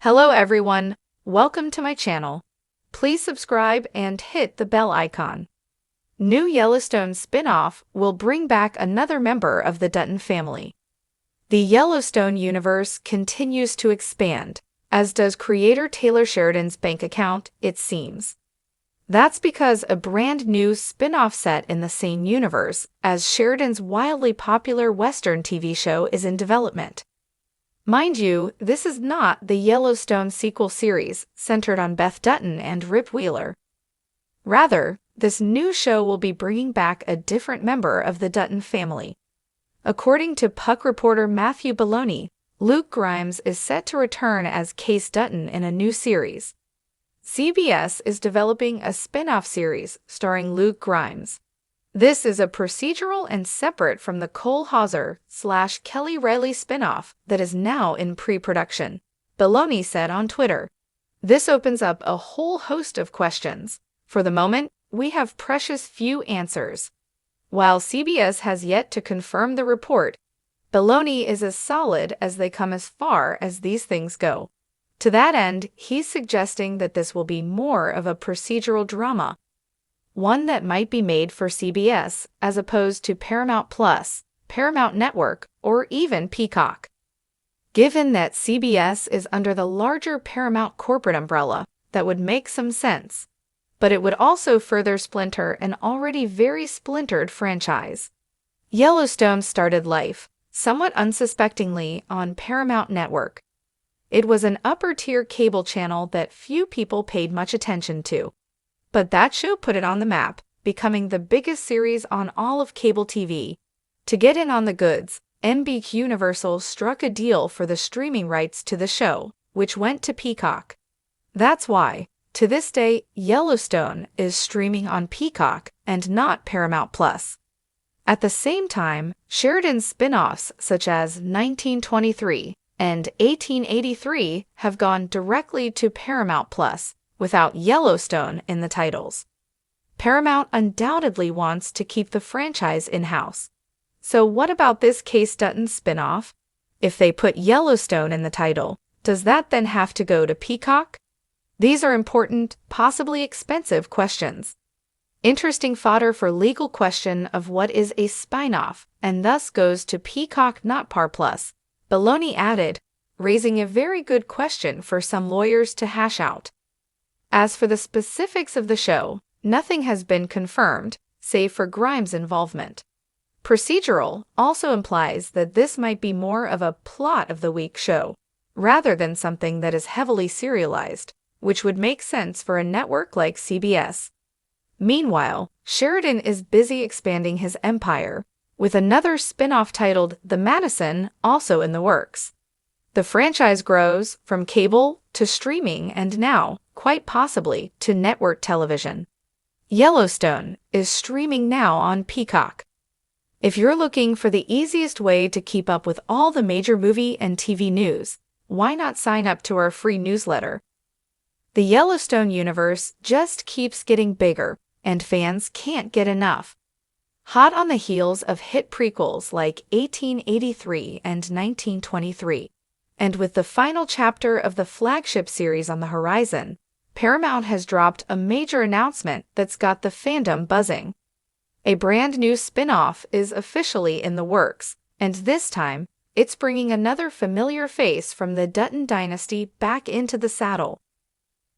Hello everyone, welcome to my channel. Please subscribe and hit the bell icon. New Yellowstone spin-off will bring back another member of the Dutton family. The Yellowstone universe continues to expand, as does creator Taylor Sheridan's bank account, it seems. That's because a brand new spin-off set in the same universe as Sheridan's wildly popular Western TV show is in development. Mind you, this is not the Yellowstone sequel series centered on Beth Dutton and Rip Wheeler. Rather, this new show will be bringing back a different member of the Dutton family. According to Puck reporter Matthew Baloney, Luke Grimes is set to return as Case Dutton in a new series. CBS is developing a spin-off series starring Luke Grimes. This is a procedural and separate from the Cole Hauser/Kelly Reilly spin-off that is now in pre-production, Baloney said on Twitter. This opens up a whole host of questions. For the moment, we have precious few answers. While CBS has yet to confirm the report, Baloney is as solid as they come as far as these things go. To that end, he's suggesting that this will be more of a procedural drama, one that might be made for CBS as opposed to Paramount Plus, Paramount Network, or even Peacock. Given that CBS is under the larger Paramount corporate umbrella, that would make some sense. But it would also further splinter an already very splintered franchise. Yellowstone started life, somewhat unsuspectingly, on Paramount Network. It was an upper-tier cable channel that few people paid much attention to. But that show put it on the map, becoming the biggest series on all of cable TV. To get in on the goods, NBC Universal struck a deal for the streaming rights to the show, which went to Peacock. That's why, to this day, Yellowstone is streaming on Peacock and not Paramount Plus. At the same time, Sheridan's spin-offs such as 1923 and 1883 have gone directly to Paramount Plus, without Yellowstone in the titles. Paramount undoubtedly wants to keep the franchise in-house. So what about this Case Dutton spin-off? If they put Yellowstone in the title, does that then have to go to Peacock? These are important, possibly expensive questions. Interesting fodder for legal question of what is a spin-off, and thus goes to Peacock not Par Plus, Baloney added, raising a very good question for some lawyers to hash out. As for the specifics of the show, nothing has been confirmed, save for Grimes' involvement. Procedural also implies that this might be more of a plot of the week show, rather than something that is heavily serialized, which would make sense for a network like CBS. Meanwhile, Sheridan is busy expanding his empire, with another spin-off titled The Madison also in the works. The franchise grows from cable to streaming and now, quite possibly, to network television. Yellowstone is streaming now on Peacock. If you're looking for the easiest way to keep up with all the major movie and TV news, why not sign up to our free newsletter? The Yellowstone universe just keeps getting bigger, and fans can't get enough. Hot on the heels of hit prequels like 1883 and 1923, and with the final chapter of the flagship series on the horizon, Paramount has dropped a major announcement that's got the fandom buzzing. A brand new spin-off is officially in the works, and this time, it's bringing another familiar face from the Dutton dynasty back into the saddle.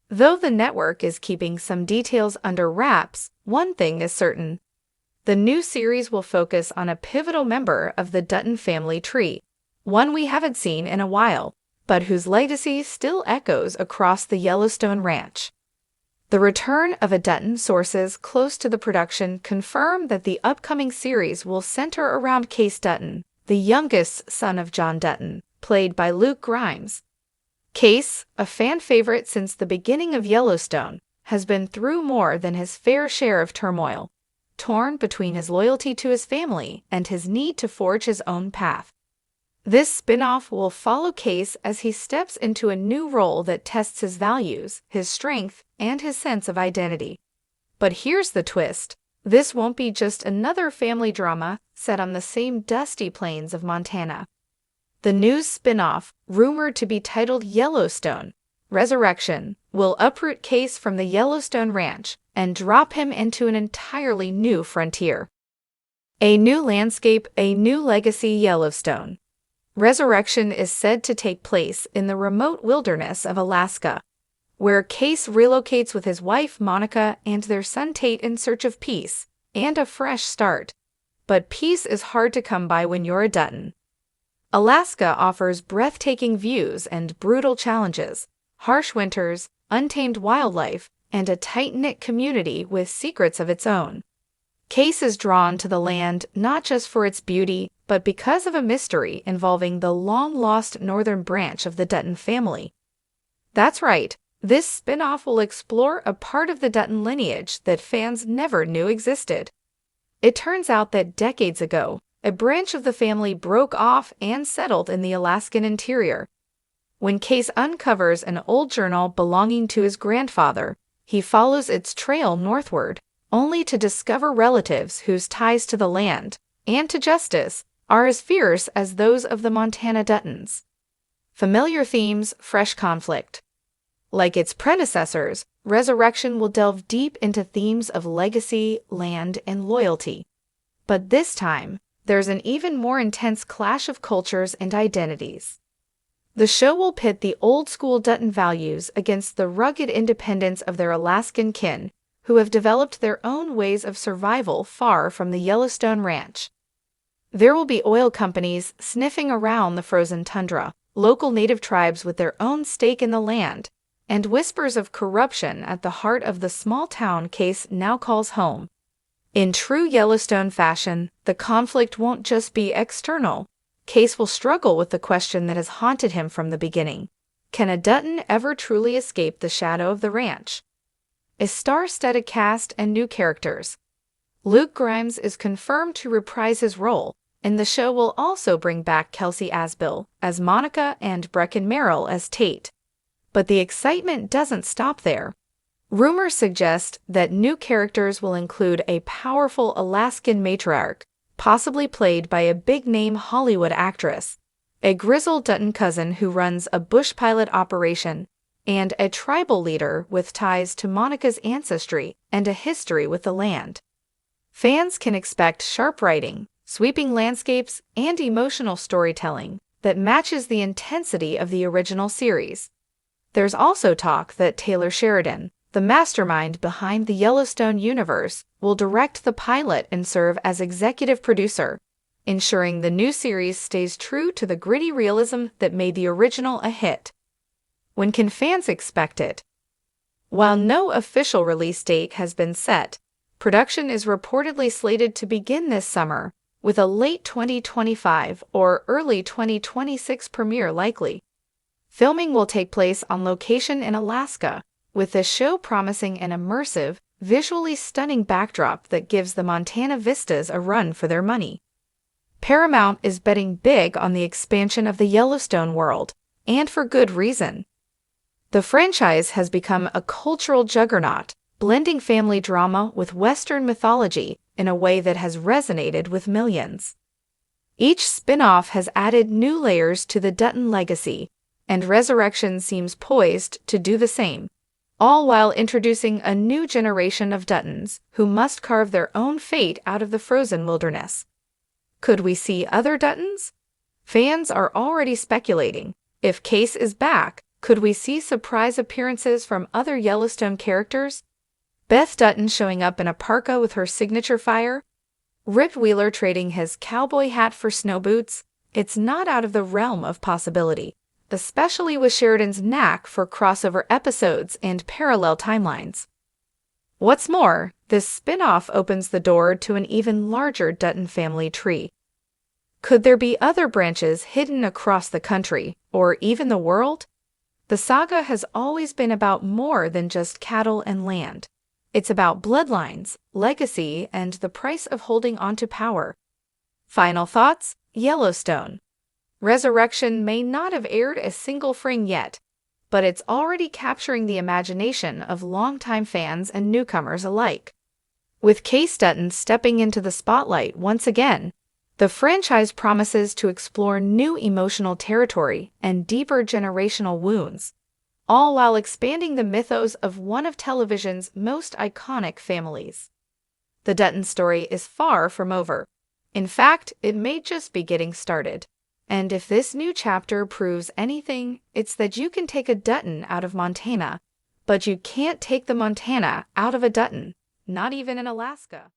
Though the network is keeping some details under wraps, one thing is certain. The new series will focus on a pivotal member of the Dutton family tree, one we haven't seen in a while, but whose legacy still echoes across the Yellowstone ranch. The return of a Dutton. Sources close to the production confirm that the upcoming series will center around Case Dutton, the youngest son of John Dutton, played by Luke Grimes. Case, a fan favorite since the beginning of Yellowstone, has been through more than his fair share of turmoil, torn between his loyalty to his family and his need to forge his own path. This spin-off will follow Case as he steps into a new role that tests his values, his strength, and his sense of identity. But here's the twist. This won't be just another family drama set on the same dusty plains of Montana. The news spin-off, rumored to be titled Yellowstone Resurrection, will uproot Case from the Yellowstone Ranch and drop him into an entirely new frontier. A new landscape, a new legacy. Yellowstone Resurrection is said to take place in the remote wilderness of Alaska, where Case relocates with his wife Monica and their son Tate in search of peace and a fresh start. But peace is hard to come by when you're a Dutton. Alaska offers breathtaking views and brutal challenges, harsh winters, untamed wildlife, and a tight-knit community with secrets of its own. Case is drawn to the land not just for its beauty, but because of a mystery involving the long-lost northern branch of the Dutton family. That's right, this spin-off will explore a part of the Dutton lineage that fans never knew existed. It turns out that decades ago, a branch of the family broke off and settled in the Alaskan interior. When Case uncovers an old journal belonging to his grandfather, he follows its trail northward, only to discover relatives whose ties to the land and to justice are as fierce as those of the Montana Duttons. Familiar themes, fresh conflict. Like its predecessors, Resurrection will delve deep into themes of legacy, land, and loyalty. But this time, there's an even more intense clash of cultures and identities. The show will pit the old-school Dutton values against the rugged independence of their Alaskan kin, who have developed their own ways of survival far from the Yellowstone Ranch. There will be oil companies sniffing around the frozen tundra, local native tribes with their own stake in the land, and whispers of corruption at the heart of the small town Case now calls home. In true Yellowstone fashion, the conflict won't just be external. Case will struggle with the question that has haunted him from the beginning. Can a Dutton ever truly escape the shadow of the ranch? A star-studded cast and new characters. Luke Grimes is confirmed to reprise his role, and the show will also bring back Kelsey Asbill as Monica and Brecken Merrill as Tate. But the excitement doesn't stop there. Rumors suggest that new characters will include a powerful Alaskan matriarch, possibly played by a big-name Hollywood actress, a grizzled Dutton cousin who runs a bush pilot operation, and a tribal leader with ties to Monica's ancestry and a history with the land. Fans can expect sharp writing, sweeping landscapes, and emotional storytelling that matches the intensity of the original series. There's also talk that Taylor Sheridan, the mastermind behind the Yellowstone universe, will direct the pilot and serve as executive producer, ensuring the new series stays true to the gritty realism that made the original a hit. When can fans expect it? While no official release date has been set, production is reportedly slated to begin this summer, with a late 2025 or early 2026 premiere likely. Filming will take place on location in Alaska, with the show promising an immersive, visually stunning backdrop that gives the Montana vistas a run for their money. Paramount is betting big on the expansion of the Yellowstone world, and for good reason. The franchise has become a cultural juggernaut, blending family drama with Western mythology in a way that has resonated with millions. Each spin-off has added new layers to the Dutton legacy, and Resurrection seems poised to do the same, all while introducing a new generation of Duttons who must carve their own fate out of the frozen wilderness. Could we see other Duttons? Fans are already speculating. If Case is back, could we see surprise appearances from other Yellowstone characters? Beth Dutton showing up in a parka with her signature fire? Rip Wheeler trading his cowboy hat for snow boots? It's not out of the realm of possibility, especially with Sheridan's knack for crossover episodes and parallel timelines. What's more, this spin-off opens the door to an even larger Dutton family tree. Could there be other branches hidden across the country, or even the world? The saga has always been about more than just cattle and land. It's about bloodlines, legacy, and the price of holding onto power. Final thoughts? Yellowstone. Resurrection may not have aired a single frame yet, but it's already capturing the imagination of longtime fans and newcomers alike. With Case Dutton stepping into the spotlight once again, The franchise promises to explore new emotional territory and deeper generational wounds, all while expanding the mythos of one of television's most iconic families. The Dutton story is far from over. In fact, it may just be getting started. And if this new chapter proves anything, it's that you can take a Dutton out of Montana, but you can't take the Montana out of a Dutton, not even in Alaska.